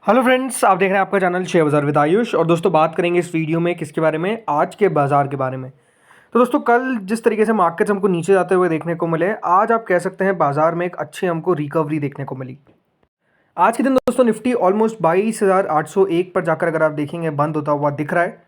Hello friends, आप देख रहे हैं आपका चैनल शेयर बाजार विद आयुष। और दोस्तों बात करेंगे इस वीडियो में किसके बारे में, आज के बाजार के बारे में। तो दोस्तों कल जिस तरीके से मार्केट्स हमको नीचे जाते हुए देखने को मिले, आज आप कह सकते हैं बाजार में एक अच्छी हमको रिकवरी देखने को मिली। आज के दिन दोस्तों निफ्टी ऑलमोस्ट 22,801 पर जाकर अगर आप देखेंगे बंद होता हुआ दिख रहा है।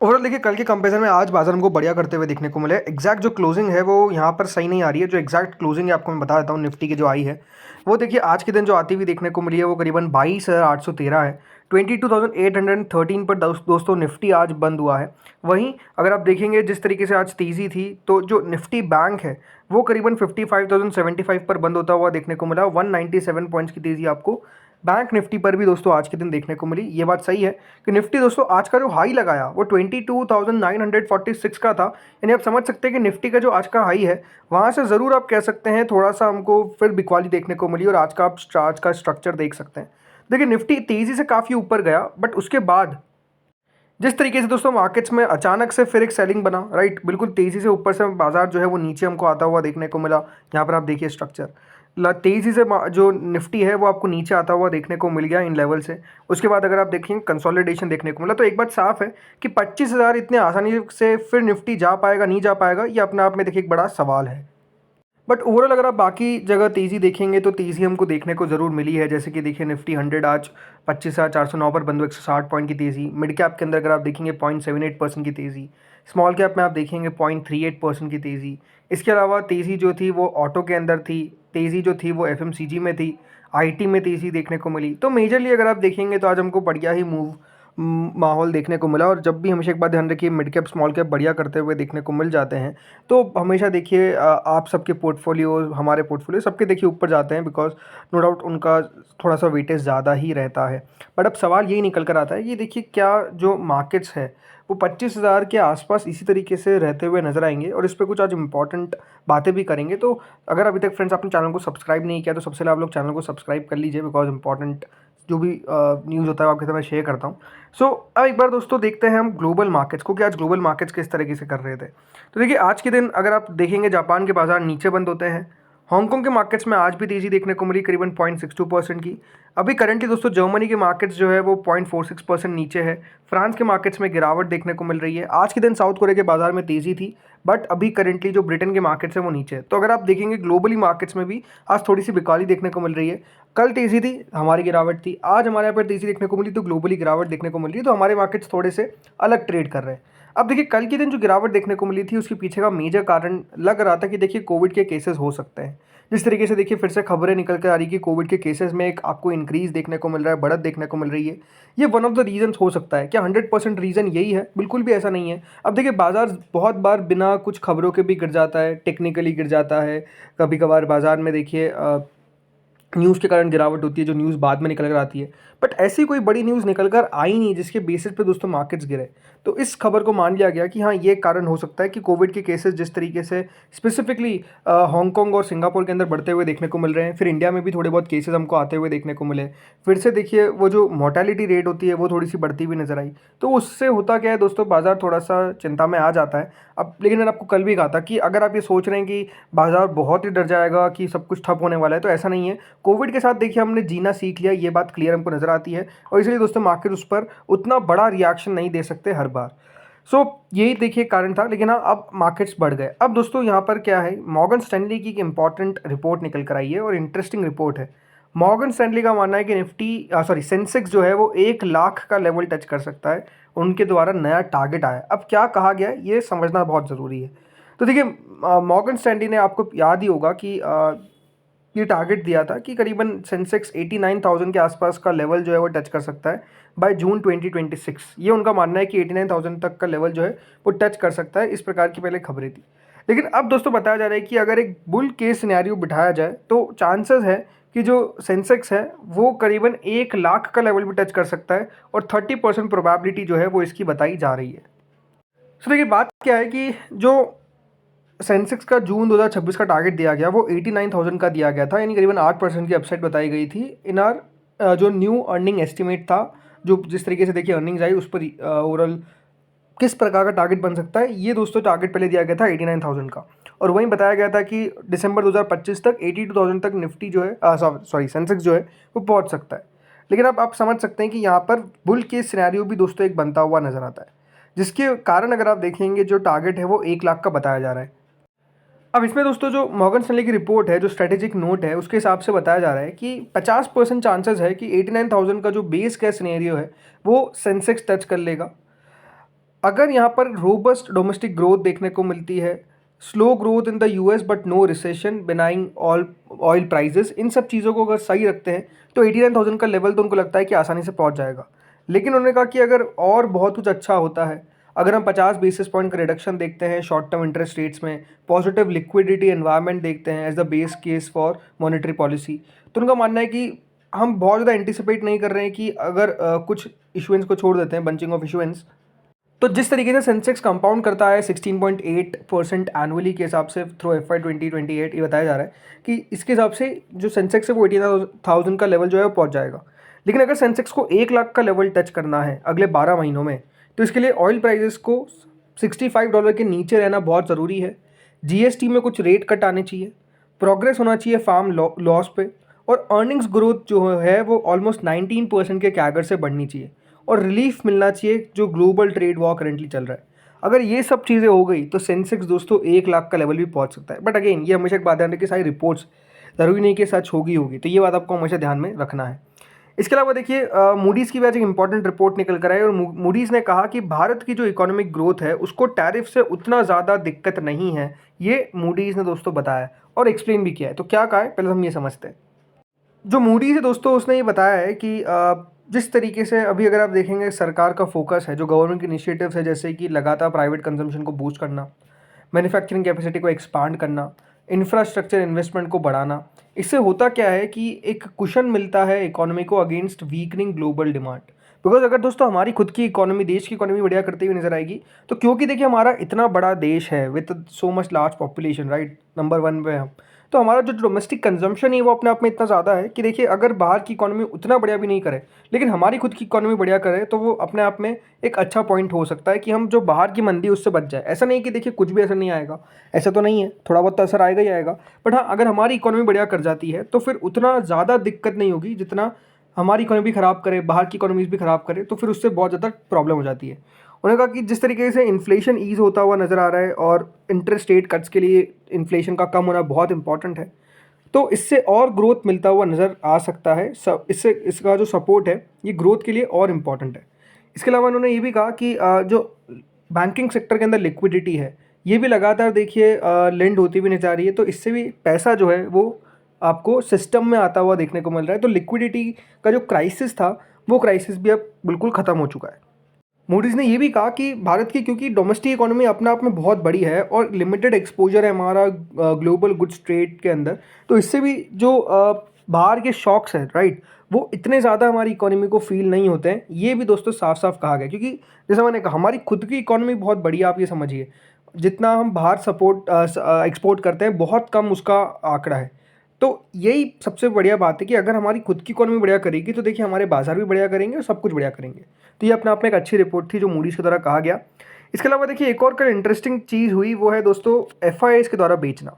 ओवरऑल देखिए कल के कंपेरिजन में आज बाजार हमको बढ़िया करते हुए देखने को मिले। एग्जैक्ट जो क्लोजिंग है वो यहाँ पर सही नहीं आ रही है। जो एग्जैक्ट क्लोजिंग है आपको मैं बता देता हूँ, निफ्टी की जो आई है वो देखिए आज के दिन जो आती हुई देखने को मिली है वो करीबन 22,813 है। 22,813 पर दोस्तों निफ्टी आज बंद हुआ है। वहीं अगर आप देखेंगे जिस तरीके से आज तेज़ी थी, तो जो निफ्टी बैंक है वो करीबन 55,075 पर बंद होता हुआ देखने को मिला। 197 पॉइंट्स की तेज़ी आपको बैंक निफ्टी पर भी दोस्तों आज के दिन देखने को मिली। ये बात सही है कि निफ्टी दोस्तों आज का जो हाई लगाया वो 22,946 का था। यानी आप समझ सकते हैं कि निफ्टी का जो आज का हाई है वहाँ से ज़रूर आप कह सकते हैं थोड़ा सा हमको फिर बिकवाली देखने को मिली। और आज का आप आज का स्ट्रक्चर देख सकते हैं। देखिए निफ्टी तेज़ी से काफ़ी ऊपर गया, बट उसके बाद जिस तरीके से दोस्तों मार्केट्स में अचानक से फिर एक सेलिंग बना, राइट, बिल्कुल तेज़ी से ऊपर से बाजार जो है वो नीचे हमको आता हुआ देखने को मिला। यहाँ पर आप देखिए स्ट्रक्चर तेज़ी से जो निफ्टी है वो आपको नीचे आता हुआ देखने को मिल गया इन लेवल से। उसके बाद अगर आप देखें कंसोलिडेशन देखने को मिला। तो एक बात साफ है कि 25,000 इतने आसानी से फिर निफ्टी जा पाएगा नहीं जा पाएगा, ये अपने आप में देखिए एक बड़ा सवाल है। बट ओवरऑल अगर आप बाकी जगह तेज़ी देखेंगे तो तेज़ी हमको देखने को ज़रूर मिली है। जैसे कि देखिए निफ्टी 100 आज 25,409 पर बंद हुआ, 160 पॉइंट की तेज़ी। मिड कैप के अंदर अगर आप देखेंगे 0.78% की तेज़ी। स्मॉल कैप में आप देखेंगे 0.38% की तेज़ी। इसके अलावा तेज़ी जो थी वो ऑटो के अंदर थी, तेज़ी जो थी वो एफएमसीजी में थी, आईटी में तेज़ी देखने को मिली। तो मेजरली अगर आप देखेंगे तो आज हमको बढ़िया ही माहौल देखने को मिला। और जब भी हमेशा एक बात ध्यान रखिए, मिड कैप स्मॉल कैप बढ़िया करते हुए देखने को मिल जाते हैं तो हमेशा देखिए आप सबके पोर्टफोलियो, हमारे पोर्टफोलियो सबके देखिए ऊपर जाते हैं, बिकॉज नो डाउट उनका थोड़ा सा वेटेज ज़्यादा ही रहता है। बट अब सवाल यही निकल कर आता है कि देखिए क्या जो मार्केट्स है वो 25,000 के आसपास इसी तरीके से रहते हुए नजर आएंगे। और इस पर कुछ आज इंपॉर्टेंट बातें भी करेंगे। तो अगर अभी तक फ्रेंड्स आपने चैनल को सब्सक्राइब नहीं किया तो सबसे पहले आप लोग चैनल को सब्सक्राइब कर लीजिए, बिकॉज इंपॉर्टेंट जो भी न्यूज़ होता है आपके साथ मैं शेयर करता हूँ। सो अब एक बार दोस्तों देखते हैं हम ग्लोबल मार्केट्स को कि आज ग्लोबल मार्केट्स किस तरीके से कर रहे थे। तो देखिए आज के दिन अगर आप देखेंगे जापान के बाजार नीचे बंद होते हैं। हांगकांग के मार्केट्स में आज भी तेज़ी देखने को मिली करीबन 0.62% की। अभी करंटली दोस्तों जर्मनी के मार्केट्स जो है वो 0.46% नीचे है। फ्रांस के मार्केट्स में गिरावट देखने को मिल रही है। आज के दिन साउथ कोरिया के बाजार में तेज़ी थी, बट अभी करंटली जो ब्रिटेन के मार्केट्स हैं वो नीचे है। तो अगर आप देखेंगे ग्लोबली मार्केट्स में भी आज थोड़ी सी बिकाली देखने को मिल रही है। कल तेज़ी थी, हमारी गिरावट थी। आज हमारे यहाँ पर तेज़ी देखने को मिली तो ग्लोबली गिरावट देखने को मिल रही है। तो हमारे मार्केट्स थोड़े से अलग ट्रेड कर रहे हैं। अब देखिए कल के दिन जो गिरावट देखने को मिली थी उसके पीछे का मेजर कारण लग रहा था कि देखिए कोविड के केसेस हो सकते हैं। जिस तरीके से देखिए फिर से खबरें निकल कर आ रही कि कोविड के केसेस में एक आपको इंक्रीज देखने को मिल रहा है, बढ़त देखने को मिल रही है। ये वन ऑफ द रीजंस हो सकता है। क्या 100% रीज़न यही है? बिल्कुल भी ऐसा नहीं है। अब देखिए बाजार बहुत बार बिना कुछ खबरों के भी गिर जाता है, टेक्निकली गिर जाता है। कभी कभार बाजार में देखिए न्यूज़ के कारण गिरावट होती है, जो न्यूज़ बाद में निकल कर आती है। बट ऐसी कोई बड़ी न्यूज़ निकल कर आई नहीं जिसके बेसिस पे दोस्तों मार्केट्स गिरे। तो इस खबर को मान लिया गया कि हाँ ये कारण हो सकता है कि कोविड के केसेस जिस तरीके से स्पेसिफिकली हांगकांग और सिंगापुर के अंदर बढ़ते हुए देखने को मिल रहे हैं, फिर इंडिया में भी थोड़े बहुत केसेस हमको आते हुए देखने को मिले। फिर से देखिए वो जो मोर्टेलिटी रेट होती है वो थोड़ी सी बढ़ती हुई नजर आई। तो उससे होता क्या है दोस्तों, बाजार थोड़ा सा चिंता में आ जाता है। अब लेकिन मैंने आपको कल भी कहा था कि अगर आप ये सोच रहे हैं कि बाजार बहुत ही डर जाएगा कि सब कुछ ठप होने वाला है, तो ऐसा नहीं है। कोविड के साथ देखिए हमने जीना सीख लिया, ये बात क्लियर हमको नजर आती है। और इसलिए दोस्तों मार्केट उस पर उतना बड़ा रिएक्शन नहीं दे सकते हर बार। सो यही देखिए कारण था। लेकिन हाँ अब मार्केट्स बढ़ गए। अब दोस्तों यहाँ पर क्या है, मॉर्गन स्टैनली की एक इंपॉर्टेंट रिपोर्ट निकल कर आई है और इंटरेस्टिंग रिपोर्ट है। मॉर्गन स्टैनली का मानना है कि सेंसेक्स जो है वो 1 लाख का लेवल टच कर सकता है। उनके द्वारा नया टारगेट आया। अब क्या कहा गया है ये समझना बहुत ज़रूरी है। तो देखिए मॉर्गन स्टैनली ने, आपको याद ही होगा कि ये टारगेट दिया था कि करीबन सेंसेक्स 89,000 के आसपास का लेवल जो है वो टच कर सकता है बाय जून 2026। ये उनका मानना है कि 89,000 तक का लेवल जो है वो टच कर सकता है। इस प्रकार की पहले खबरें थी। लेकिन अब दोस्तों बताया जा रहा है कि अगर एक बुल केस सिनेरियो बिठाया जाए तो चांसेस है कि जो सेंसेक्स है वो करीबन 1 लाख का लेवल भी टच कर सकता है। और 30% प्रोबेबिलिटी जो है वो इसकी बताई जा रही है। सो देखिए बात क्या है कि जो सेंसेक्स का जून 2026 का टारगेट दिया गया वो 89,000 का दिया गया था, यानी करीबन 8% की अपसाइड बताई गई थी। इन आर जो न्यू अर्निंग एस्टिमेट था, जो जिस तरीके से देखिए अर्निंग्स आई उस पर ओवरऑल किस प्रकार का टारगेट बन सकता है, ये दोस्तों टारगेट पहले दिया गया था 89,000 का। और वहीं बताया गया था कि दिसंबर 2025 तक 82,000 तक निफ्टी जो है सेंसेक्स जो है वो पहुंच सकता है। लेकिन अब आप समझ सकते हैं कि यहाँ पर बुल केस सिनेरियो भी दोस्तों एक बनता हुआ नज़र आता है, जिसके कारण अगर आप देखेंगे जो टारगेट है वो 1 लाख का बताया जा रहा है। अब इसमें दोस्तों जो मॉर्गन स्टैनली की रिपोर्ट है, जो स्ट्रेटेजिक नोट है, उसके हिसाब से बताया जा रहा है कि 50% चांसेस है कि 89,000 का जो बेस केस सिनेरियो है वो सेंसेक्स टच कर लेगा। अगर यहाँ पर रोबस्ट डोमेस्टिक ग्रोथ देखने को मिलती है, slow growth in the US but no recession, benign oil prices, इन सब चीज़ों को अगर सही रखते हैं तो 89,000 का लेवल तो उनको लगता है कि आसानी से पहुँच जाएगा। लेकिन उन्होंने कहा कि अगर और बहुत कुछ अच्छा होता है, अगर हम 50 बेसिस पॉइंट का रिडक्शन देखते हैं शॉर्ट टर्म इंटरेस्ट रेट्स में, पॉजिटिव लिक्विडिटी एनवायरनमेंट देखते हैं as the base case for monetary policy, तो उनका मानना है कि हम बहुत ज़्यादा एंटिसिपेट नहीं कर रहे हैं कि अगर कुछ इशुएंस को छोड़ देते हैं, बंचिंग ऑफ इशुएंस, तो जिस तरीके से सेंसेक्स कंपाउंड करता है 16.8% एनुअली के हिसाब से थ्रू FY 2028, ये बताया जा रहा है कि इसके हिसाब से जो सेंसेक्स है वो 18,000 का लेवल जो है वो पहुंच जाएगा। लेकिन अगर सेंसेक्स को 1 लाख का लेवल टच करना है अगले 12 महीनों में, तो इसके लिए ऑयल प्राइजेस को $65 के नीचे रहना बहुत ज़रूरी है। GST में कुछ रेट कट आने चाहिए, प्रोग्रेस होना चाहिए फार्म लॉस पे, और अर्निंग्स ग्रोथ जो है वो ऑलमोस्ट 19% के कैगर से बढ़नी चाहिए, और रिलीफ मिलना चाहिए जो ग्लोबल ट्रेड वॉर करेंटली चल रहा है। अगर ये सब चीज़ें हो गई तो सेंसेक्स दोस्तों 1 लाख का लेवल भी पहुंच सकता है। बट अगेन ये हमेशा एक बात ध्यान रखिए कि सारी रिपोर्ट्स ज़रूरी नहीं कि सच होगी, तो ये बात आपको हमेशा ध्यान में रखना है। इसके अलावा देखिए मूडीज़ की भी आज एक इंपॉर्टेंट रिपोर्ट निकल कर आई, और मूडीज़ ने कहा कि भारत की जो इकोनॉमिक ग्रोथ है उसको टैरिफ से उतना ज़्यादा दिक्कत नहीं है। ये मूडीज़ ने दोस्तों बताया और एक्सप्लेन भी किया है। तो क्या कहा है पहले हम ये समझते हैं। जो मूडीज़ है दोस्तों उसने ये बताया है कि जिस तरीके से अभी अगर आप देखेंगे सरकार का फोकस है, जो गवर्नमेंट के इनिशिएटिव्स है, जैसे कि लगातार प्राइवेट कंजम्पशन को बूस्ट करना, मैन्युफैक्चरिंग कैपेसिटी को एक्सपांड करना, इंफ्रास्ट्रक्चर इन्वेस्टमेंट को बढ़ाना, इससे होता क्या है कि एक कुशन मिलता है इकोनॉमी को against weakening global demand. Because अगर दोस्तों हमारी खुद की इकोनॉमी, देश की इकोनॉमी बढ़िया करती हुई नजर आएगी, तो क्योंकि देखिए हमारा इतना बड़ा देश है with so much large population, right, number 1 पे हम, तो हमारा जो डोमेस्टिक कंजम्पशन है वो अपने आप में इतना ज़्यादा है कि देखिए अगर बाहर की इकोनॉमी उतना बढ़िया भी नहीं करे लेकिन हमारी खुद की इकोनॉमी बढ़िया करे, तो वो अपने आप में एक अच्छा पॉइंट हो सकता है कि हम जो बाहर की मंदी उससे बच जाए। ऐसा नहीं कि देखिए कुछ भी असर नहीं आएगा, ऐसा तो नहीं है, थोड़ा बहुत तो असर आएगा ही आएगा, बट हाँ अगर हमारी इकोनॉमी बढ़िया कर जाती है तो फिर उतना ज़्यादा दिक्कत नहीं होगी जितना हमारी इकोनॉमी ख़राब करे, बाहर की इकोनॉमीज भी ख़राब करे, तो फिर उससे बहुत ज़्यादा प्रॉब्लम हो जाती है। उन्होंने कहा कि जिस तरीके से इन्फ्लेशन ईज होता हुआ नज़र आ रहा है और इंटरेस्ट रेट कट्स के लिए इन्फ्लेशन का कम होना बहुत इंपॉर्टेंट है, तो इससे और ग्रोथ मिलता हुआ नज़र आ सकता है। सब इससे इसका जो सपोर्ट है ये ग्रोथ के लिए और इम्पॉर्टेंट है। इसके अलावा उन्होंने ये भी कहा कि जो बैंकिंग सेक्टर के अंदर लिक्विडिटी है ये भी लगातार देखिए लेंड होती हुई नजर आ रही है, तो इससे भी पैसा जो है वो आपको सिस्टम में आता हुआ देखने को मिल रहा है। तो लिक्विडिटी का जो क्राइसिस था वो क्राइसिस भी अब बिल्कुल ख़त्म हो चुका है। मूडीज़ ने ये भी कहा कि भारत की क्योंकि डोमेस्टिक इकोनॉमी अपने आप में बहुत बड़ी है और लिमिटेड एक्सपोजर है हमारा ग्लोबल गुड्स ट्रेड के अंदर, तो इससे भी जो बाहर के शॉक्स हैं, राइट, वो इतने ज़्यादा हमारी इकोनॉमी को फील नहीं होते हैं। ये भी दोस्तों साफ साफ कहा गया, क्योंकि जैसा मैंने कहा हमारी खुद की इकोनॉमी बहुत बड़ी है। आप ये समझिए जितना हम बाहर एक्सपोर्ट करते हैं बहुत कम उसका आंकड़ा है। तो यही सबसे बढ़िया बात है कि अगर हमारी खुद की इकोनॉमी बढ़िया करेगी तो देखिए हमारे बाजार भी बढ़िया करेंगे और सब कुछ बढ़िया करेंगे। तो ये अपने आप में एक अच्छी रिपोर्ट थी जो मूडीज़ के द्वारा कहा गया। इसके अलावा देखिए एक और कल इंटरेस्टिंग चीज़ हुई, वो है दोस्तों FIIs के द्वारा बेचना।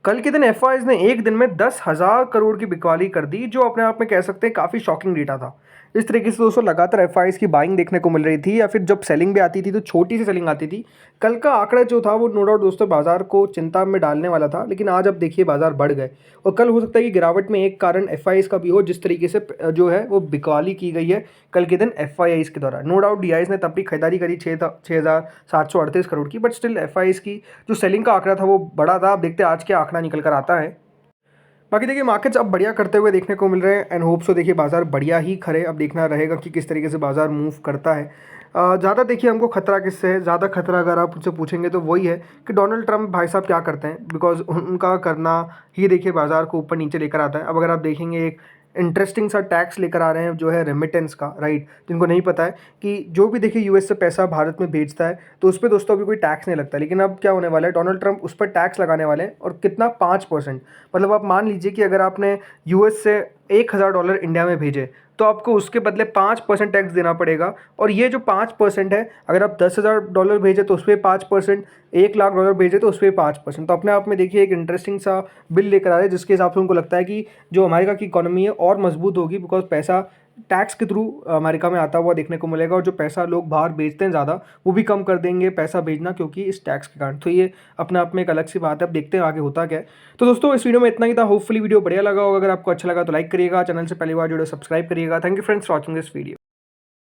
कल के दिन FIIs ने एक दिन में 10,000 करोड़ की बिकवाली कर दी, जो अपने आप में कह सकते हैं काफ़ी शॉकिंग डेटा था। इस तरीके से दोस्तों लगातार FIIs की बाइंग देखने को मिल रही थी, या फिर जब सेलिंग भी आती थी तो छोटी सी सेलिंग आती थी। कल का आंकड़ा जो था वो नो डाउट दोस्तों बाजार को चिंता में डालने वाला था, लेकिन आज अब देखिए बाजार बढ़ गए, और कल हो सकता है कि गिरावट में एक कारण FIIs का भी हो, जिस तरीके से जो है वो बिकवाली की गई है कल के दिन FIIs के द्वारा। नो डाउट DIs ने तब भी खरीदारी करी 6,738 करोड़ की, बट स्टिल FIIs की जो सेलिंग का आंकड़ा था वो बड़ा था। अब देखते हैं आज क्या आंकड़ा निकल कर आता है। बाकी देखिए मार्केट्स अब बढ़िया करते हुए देखने को मिल रहे हैं, एंड होप सो देखिए बाजार बढ़िया ही खड़े। अब देखना रहेगा कि किस तरीके से बाजार मूव करता है। ज़्यादा देखिए हमको खतरा किससे है, ज़्यादा खतरा अगर आप उनसे पूछेंगे तो वही है कि डोनाल्ड ट्रंप भाई साहब क्या करते हैं, बिकॉज उनका करना ही देखिए बाजार को ऊपर नीचे लेकर आता है। अब अगर आप देखेंगे एक इंटरेस्टिंग सा टैक्स लेकर आ रहे हैं जो है रेमिटेंस का, राइट, जिनको नहीं पता है कि जो भी देखिए US से पैसा भारत में भेजता है तो उस पर दोस्तों अभी कोई टैक्स नहीं लगता, लेकिन अब क्या होने वाला है, डोनाल्ड ट्रंप उस पर टैक्स लगाने वाले हैं, और कितना 5%। मतलब आप मान लीजिए कि अगर आपने US से $1,000 इंडिया में भेजे तो आपको उसके बदले 5% टैक्स देना पड़ेगा। और ये जो 5% है, अगर आप $10,000 भेजे तो उस पर 5%, $1,00,000 भेजे तो उस पर 5%। तो अपने आप में देखिए एक इंटरेस्टिंग सा बिल लेकर आ रहे हैं, जिसके हिसाब से उनको लगता है कि जो अमेरिका की इकोनॉमी है और मजबूत होगी, बिकॉज पैसा टैक्स के थ्रू अमेरिका में आता हुआ देखने को मिलेगा, और जो पैसा लोग बाहर भेजते हैं ज़्यादा, वो भी कम कर देंगे पैसा भेजना, क्योंकि इस टैक्स के कारण। तो ये अपने आप में एक अलग सी बात है, अब देखते हैं आगे होता क्या है। तो दोस्तों इस वीडियो में इतना ही था, होपफुली वीडियो बढ़िया लगा होगा। अगर आपको अच्छा लगा तो लाइक करिएगा, चैनल से पहली बार जुड़े सब्सक्राइब करिएगा। Thank you friends for watching this video.